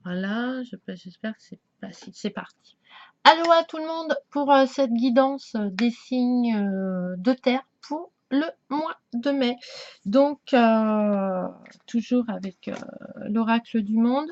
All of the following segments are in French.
Voilà, j'espère que c'est passé. C'est parti. Allô à tout le monde pour cette guidance des signes de terre pour le mois de mai. Donc, toujours avec l'oracle du monde.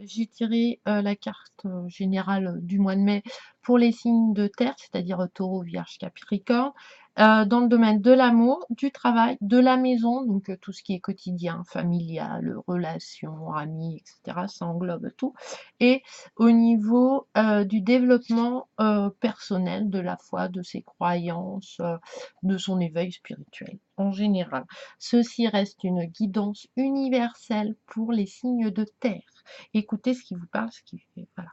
J'ai tiré la carte générale du mois de mai pour les signes de terre, c'est-à-dire Taureau, Vierge, Capricorne, dans le domaine de l'amour, du travail, de la maison, donc tout ce qui est quotidien, familial, relations, amis, etc. Ça englobe tout. Et au niveau du développement personnel, de la foi, de ses croyances, de son éveil spirituel en général. Ceci reste une guidance universelle pour les signes de terre. Écoutez ce qui vous parle, ce qui fait, voilà.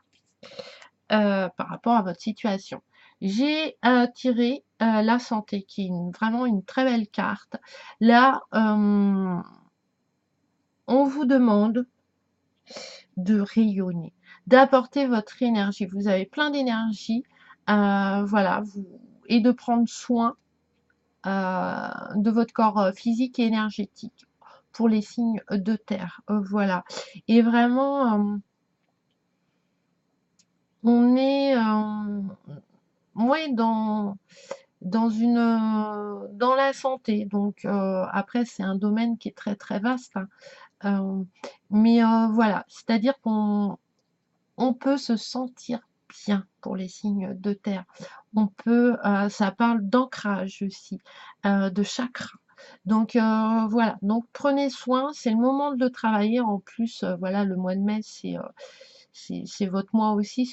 Par rapport à votre situation. J'ai tiré la santé, qui est vraiment une très belle carte. Là, on vous demande de rayonner, d'apporter votre énergie. Vous avez plein d'énergie, voilà, et de prendre soin de votre corps physique et énergétique pour les signes de terre. Voilà. Et vraiment, on est ouais, dans la santé. Donc après, c'est un domaine qui est très très vaste, hein. Mais voilà, c'est-à-dire qu'on peut se sentir bien pour les signes de terre. On peut, ça parle d'ancrage aussi, de chakra. Donc voilà, donc prenez soin, c'est le moment de le travailler. En plus, voilà, le mois de mai, c'est votre mois aussi,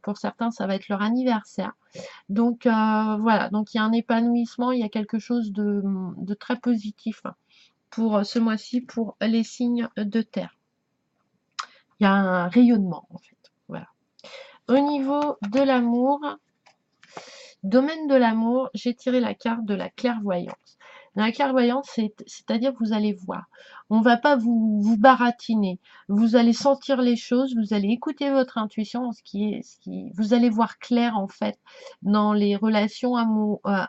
pour certains, ça va être leur anniversaire. Donc voilà, donc il y a un épanouissement, il y a quelque chose de très positif pour ce mois-ci, pour les signes de terre. Il y a un rayonnement, en fait. Voilà. Au niveau de l'amour, domaine de l'amour, j'ai tiré la carte de la clairvoyance. La clairvoyance, c'est-à-dire que vous allez voir. On ne va pas vous baratiner. Vous allez sentir les choses, vous allez écouter votre intuition, vous allez voir clair en fait dans les relations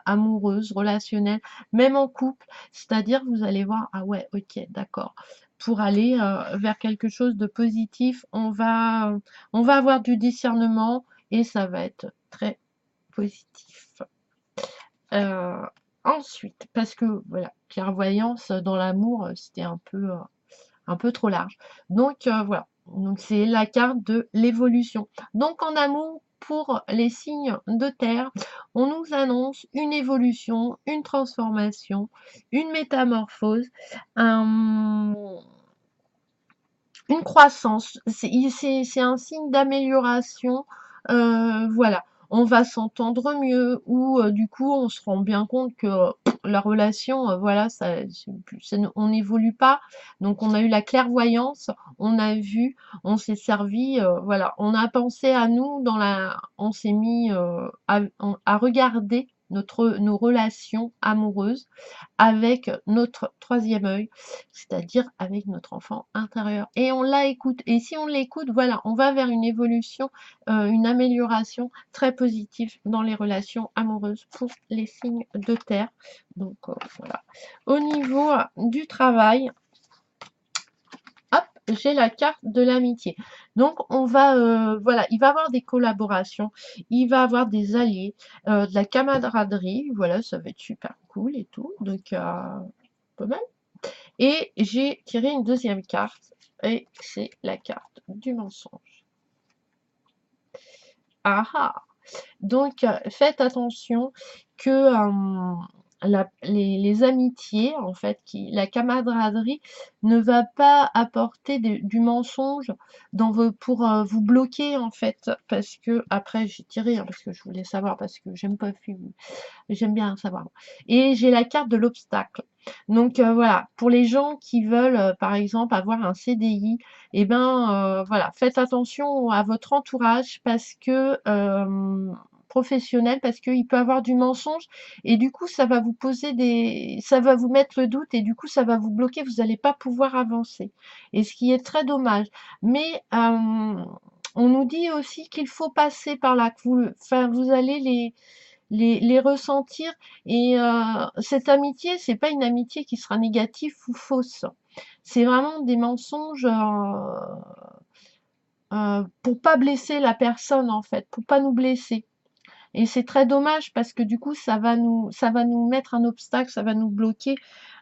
amoureuses, relationnelles, même en couple. C'est-à-dire que vous allez voir, ah ouais, ok, d'accord. Pour aller vers quelque chose de positif, on va avoir du discernement et ça va être très positif. Ensuite, parce que voilà, clairvoyance dans l'amour, c'était un peu trop large. Donc voilà, donc c'est la carte de l'évolution. Donc en amour, pour les signes de terre, on nous annonce une évolution, une transformation, une métamorphose, une croissance. C'est un signe d'amélioration. Voilà, on va s'entendre mieux ou du coup on se rend bien compte que la relation, voilà, on n'évolue pas. Donc on a eu la clairvoyance, on a vu, on s'est servi, voilà, on a pensé à nous on s'est mis à regarder nos relations amoureuses avec notre troisième œil, c'est-à-dire avec notre enfant intérieur. Et on l'écoute. Et si on l'écoute, voilà, on va vers une évolution, une amélioration très positive dans les relations amoureuses pour les signes de terre. Donc voilà. Au niveau du travail, hop, j'ai la carte de l'amitié. Donc on va, voilà, il va avoir des collaborations, il va avoir des alliés, de la camaraderie, voilà, ça va être super cool et tout. Donc pas mal. Et j'ai tiré une deuxième carte, et c'est la carte du mensonge. Ah ah! Donc, faites attention que les amitiés, en fait, la camaraderie ne va pas apporter du mensonge pour vous bloquer, en fait. Parce que, après, j'ai tiré, hein, parce que je voulais savoir, parce que j'aime bien savoir. Et j'ai la carte de l'obstacle. Donc voilà, pour les gens qui veulent, par exemple, avoir un CDI, eh ben voilà, faites attention à votre entourage parce que professionnel, parce qu'il peut avoir du mensonge et du coup ça va ça va vous mettre le doute et du coup ça va vous bloquer, vous n'allez pas pouvoir avancer. Et ce qui est très dommage. Mais on nous dit aussi qu'il faut passer par là, enfin, vous allez les ressentir et cette amitié, c'est pas une amitié qui sera négative ou fausse. C'est vraiment des mensonges pour pas blesser la personne, en fait, pour pas nous blesser. Et c'est très dommage parce que du coup, ça va nous mettre un obstacle, ça va nous bloquer.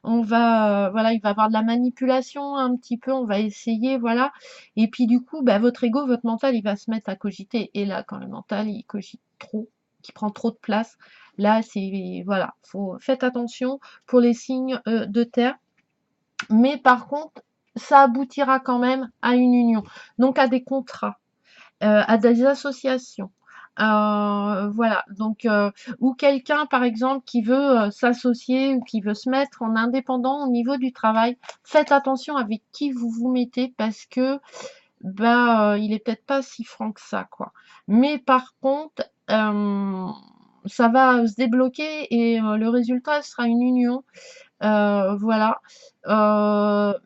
On va, voilà, il va y avoir de la manipulation un petit peu, on va essayer, voilà. Et puis du coup, bah, votre ego, votre mental, il va se mettre à cogiter. Et là, quand le mental, il cogite trop, qui prend trop de place, là, c'est, voilà, faites attention pour les signes de terre. Mais par contre, ça aboutira quand même à une union, donc à des contrats, à des associations. Voilà, donc ou quelqu'un par exemple qui veut s'associer ou qui veut se mettre en indépendant au niveau du travail, faites attention avec qui vous vous mettez parce que bah il est peut-être pas si franc que ça quoi. Mais par contre, ça va se débloquer et le résultat sera une union, voilà,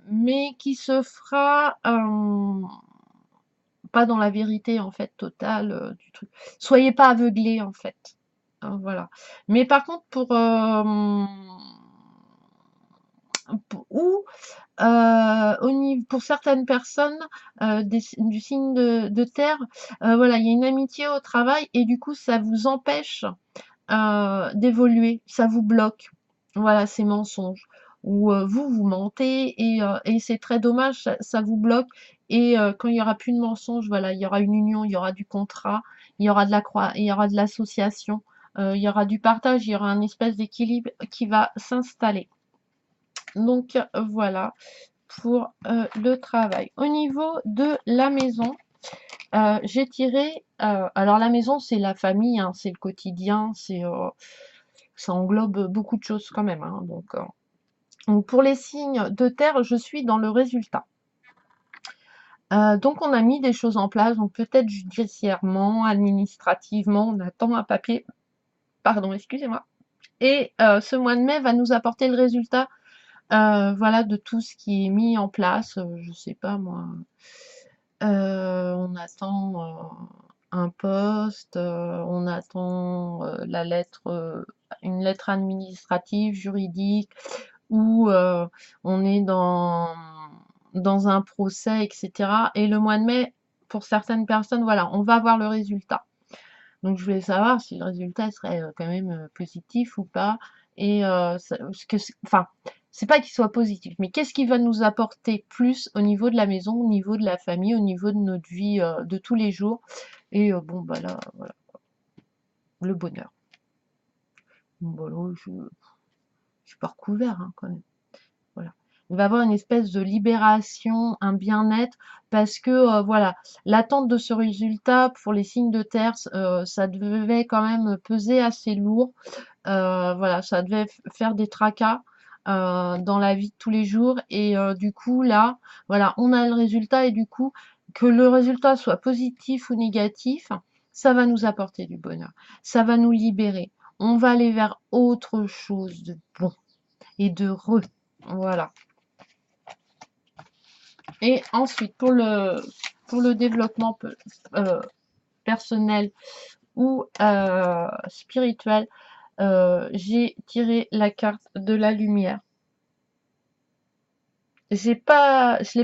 mais qui se fera pas dans la vérité en fait totale du truc. Soyez pas aveuglés en fait. Voilà. Mais par contre ou au niveau pour certaines personnes du signe de terre, voilà, il y a une amitié au travail et du coup ça vous empêche d'évoluer, ça vous bloque. Voilà, ces mensonges. Ou vous, vous mentez et c'est très dommage, ça vous bloque. Et quand il y aura plus de mensonges, voilà, il y aura une union, il y aura du contrat, il y aura de la croix, il y aura de l'association, il y aura du partage, il y aura un espèce d'équilibre qui va s'installer. Donc voilà pour le travail. Au niveau de la maison, j'ai tiré, alors la maison c'est la famille, hein, c'est le quotidien, ça englobe beaucoup de choses quand même, hein, donc pour les signes de terre, je suis dans le résultat. Donc on a mis des choses en place, donc peut-être judiciairement, administrativement, on attend un papier, pardon, excusez-moi. Et ce mois de mai va nous apporter le résultat, voilà, de tout ce qui est mis en place. Je sais pas moi, on attend un poste, on attend une lettre administrative, juridique, où on est dans un procès, etc. Et le mois de mai, pour certaines personnes, voilà, on va avoir le résultat. Donc je voulais savoir si le résultat serait quand même positif ou pas. Et enfin, c'est pas qu'il soit positif, mais qu'est-ce qui va nous apporter plus au niveau de la maison, au niveau de la famille, au niveau de notre vie de tous les jours. Et bon, bah là, voilà, le bonheur. Bon, là, je suis pas recouvert hein, quand même. Voilà. Il va y avoir une espèce de libération, un bien-être, parce que voilà, l'attente de ce résultat pour les signes de terre, ça devait quand même peser assez lourd. Voilà, ça devait faire des tracas dans la vie de tous les jours. Et du coup, là, voilà, on a le résultat et du coup, que le résultat soit positif ou négatif, ça va nous apporter du bonheur. Ça va nous libérer. On va aller vers autre chose de bon et de heureux. Voilà. Et ensuite, pour le développement personnel ou spirituel, j'ai tiré la carte de la lumière. Je l'ai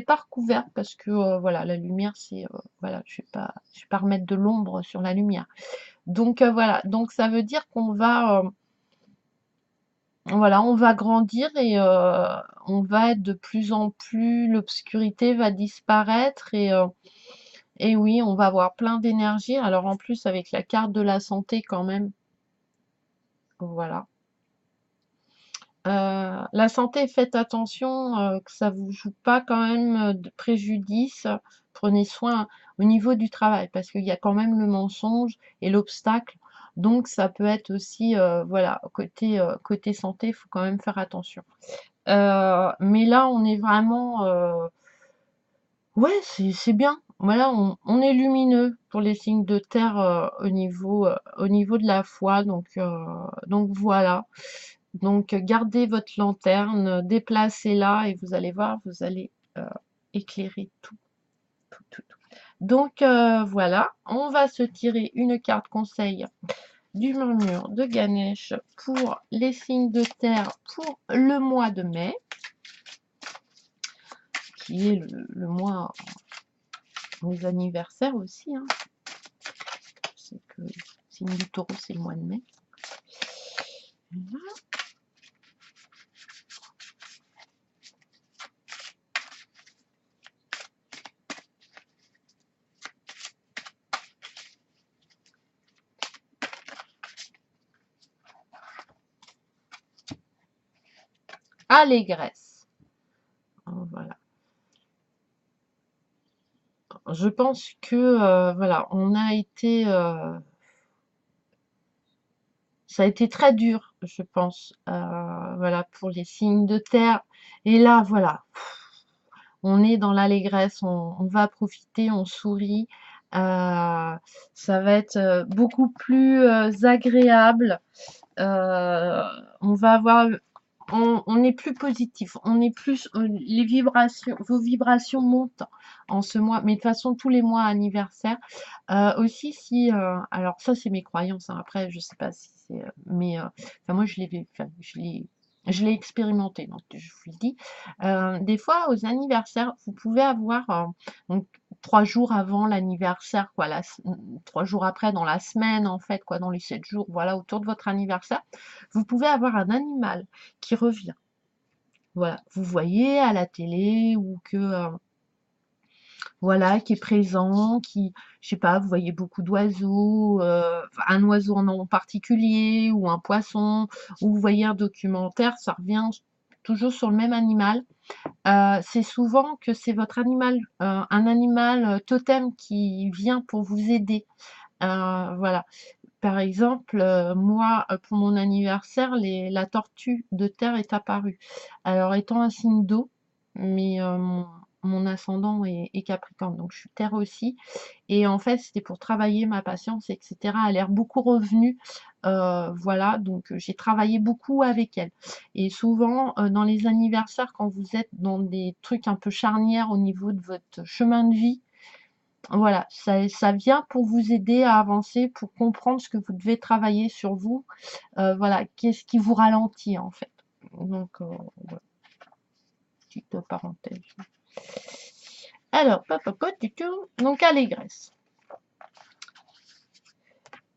pas recouverte parce que voilà, la lumière, c'est voilà, je vais pas remettre de l'ombre sur la lumière. Donc voilà, donc ça veut dire qu'on va voilà, on va grandir et on va être de plus en plus, l'obscurité va disparaître et oui, on va avoir plein d'énergie. Alors en plus avec la carte de la santé quand même, voilà. La santé, faites attention que ça vous joue pas quand même de préjudice. Prenez soin au niveau du travail parce qu'il y a quand même le mensonge et l'obstacle. Donc ça peut être aussi, voilà, côté santé, il faut quand même faire attention. Mais là, on est vraiment, ouais, c'est bien. Voilà, on est lumineux pour les signes de terre au niveau de la foi. Donc voilà. Donc gardez votre lanterne, déplacez-la et vous allez voir, vous allez éclairer tout, tout, tout, tout. Donc voilà, on va se tirer une carte conseil du murmure de Ganesh pour les signes de terre pour le mois de mai. qui est le mois aux anniversaires aussi. Hein. C'est que le signe du taureau, c'est le mois de mai. Voilà. Allégresse. Voilà. Je pense que voilà, on a été ça a été très dur, je pense, voilà, pour les signes de terre. Et là, voilà, on est dans l'allégresse, on va profiter, on sourit. Ça va être beaucoup plus agréable. On va avoir, on est plus positif, on est plus, les vibrations, vos vibrations montent en ce mois, mais de toute façon tous les mois anniversaires. Aussi si, alors ça c'est mes croyances, hein, après je sais pas si c'est, mais enfin moi je l'ai expérimenté, donc je vous le dis. Des fois aux anniversaires, vous pouvez avoir donc 3 jours avant l'anniversaire, quoi, 3 jours après dans la semaine en fait, quoi, dans les 7 jours, voilà, autour de votre anniversaire, vous pouvez avoir un animal qui revient. Voilà, vous voyez à la télé ou que voilà, qui est présent, qui, je sais pas, vous voyez beaucoup d'oiseaux, un oiseau en particulier ou un poisson, ou vous voyez un documentaire, ça revient toujours sur le même animal. C'est souvent que c'est votre animal, un animal totem qui vient pour vous aider. Voilà. Par exemple, moi, pour mon anniversaire, la tortue de terre est apparue. Alors, étant un signe d'eau, mais mon ascendant est Capricorne, donc je suis terre aussi. Et en fait, c'était pour travailler ma patience, etc. Elle est beaucoup revenue. Voilà, donc j'ai travaillé beaucoup avec elle. Et souvent, dans les anniversaires, quand vous êtes dans des trucs un peu charnières au niveau de votre chemin de vie, voilà, ça vient pour vous aider à avancer, pour comprendre ce que vous devez travailler sur vous. Voilà, qu'est-ce qui vous ralentit en fait. Donc, voilà, petite parenthèse. Alors, donc allégresse.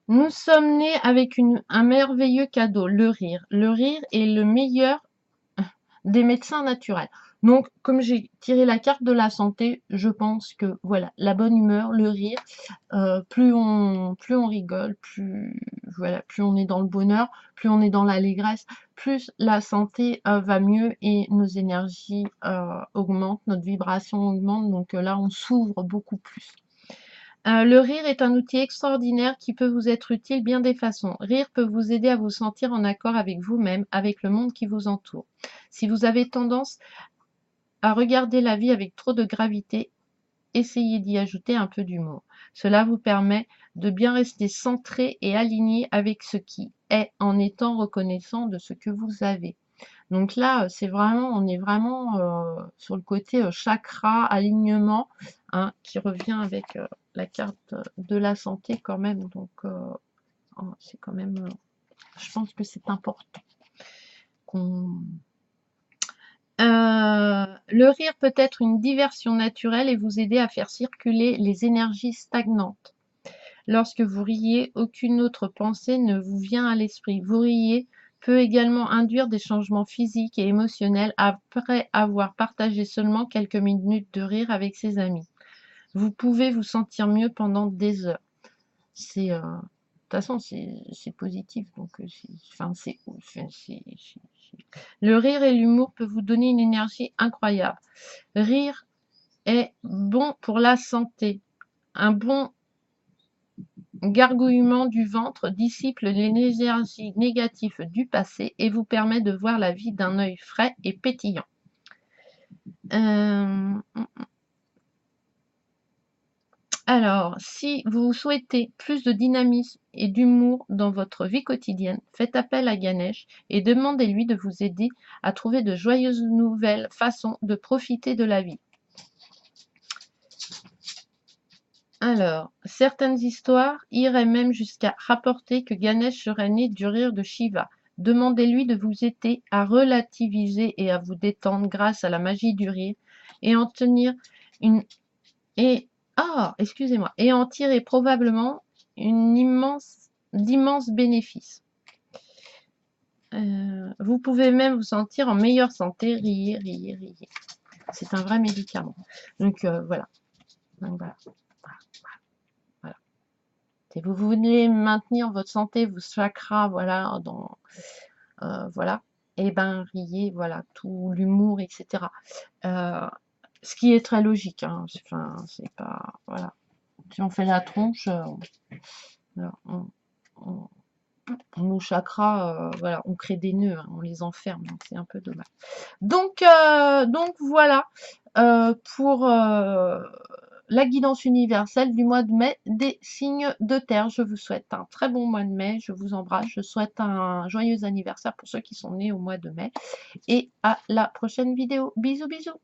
Nous sommes nés avec un merveilleux cadeau, le rire. Le rire est le meilleur des médecins naturels. Donc, comme j'ai tiré la carte de la santé, je pense que voilà, la bonne humeur, le rire, plus on rigole, voilà, plus on est dans le bonheur, plus on est dans l'allégresse, plus la santé va mieux et nos énergies augmentent, notre vibration augmente. Donc là, on s'ouvre beaucoup plus. Le rire est un outil extraordinaire qui peut vous être utile bien des façons. Rire peut vous aider à vous sentir en accord avec vous-même, avec le monde qui vous entoure. Si vous avez tendance à regarder la vie avec trop de gravité, essayez d'y ajouter un peu d'humour. Cela vous permet de bien rester centré et aligné avec ce qui est en étant reconnaissant de ce que vous avez. Donc là, c'est vraiment, on est vraiment sur le côté chakra, alignement, hein, qui revient avec la carte de la santé quand même. Donc c'est quand même, je pense que c'est important qu'on... le rire peut être une diversion naturelle et vous aider à faire circuler les énergies stagnantes. Lorsque vous riez, aucune autre pensée ne vous vient à l'esprit. Vous riez peut également induire des changements physiques et émotionnels après avoir partagé seulement quelques minutes de rire avec ses amis. Vous pouvez vous sentir mieux pendant des heures. C'est, de toute façon, c'est positif. Donc, le rire et l'humour peuvent vous donner une énergie incroyable. Rire est bon pour la santé. Un bon gargouillement du ventre dissipe l'énergie négative du passé et vous permet de voir la vie d'un œil frais et pétillant. Alors, si vous souhaitez plus de dynamisme et d'humour dans votre vie quotidienne, faites appel à Ganesh et demandez-lui de vous aider à trouver de joyeuses nouvelles façons de profiter de la vie. Alors, certaines histoires iraient même jusqu'à rapporter que Ganesh serait né du rire de Shiva. Demandez-lui de vous aider à relativiser et à vous détendre grâce à la magie du rire et en tenir une et excusez-moi, et en tirer probablement d'immenses bénéfices. Vous pouvez même vous sentir en meilleure santé, riez, riez, riez. C'est un vrai médicament. Donc voilà. Donc, voilà. Voilà. Si vous voulez maintenir votre santé, vos chakras, voilà, voilà, et ben riez, voilà, tout l'humour, etc. Ce qui est très logique, hein. Enfin, c'est pas, voilà. Si on fait la tronche, voilà, nos chakras, voilà, on crée des nœuds, hein, on les enferme, donc c'est un peu dommage. Donc voilà pour la guidance universelle du mois de mai des signes de terre. Je vous souhaite un très bon mois de mai, je vous embrasse, je souhaite un joyeux anniversaire pour ceux qui sont nés au mois de mai et à la prochaine vidéo. Bisous, bisous.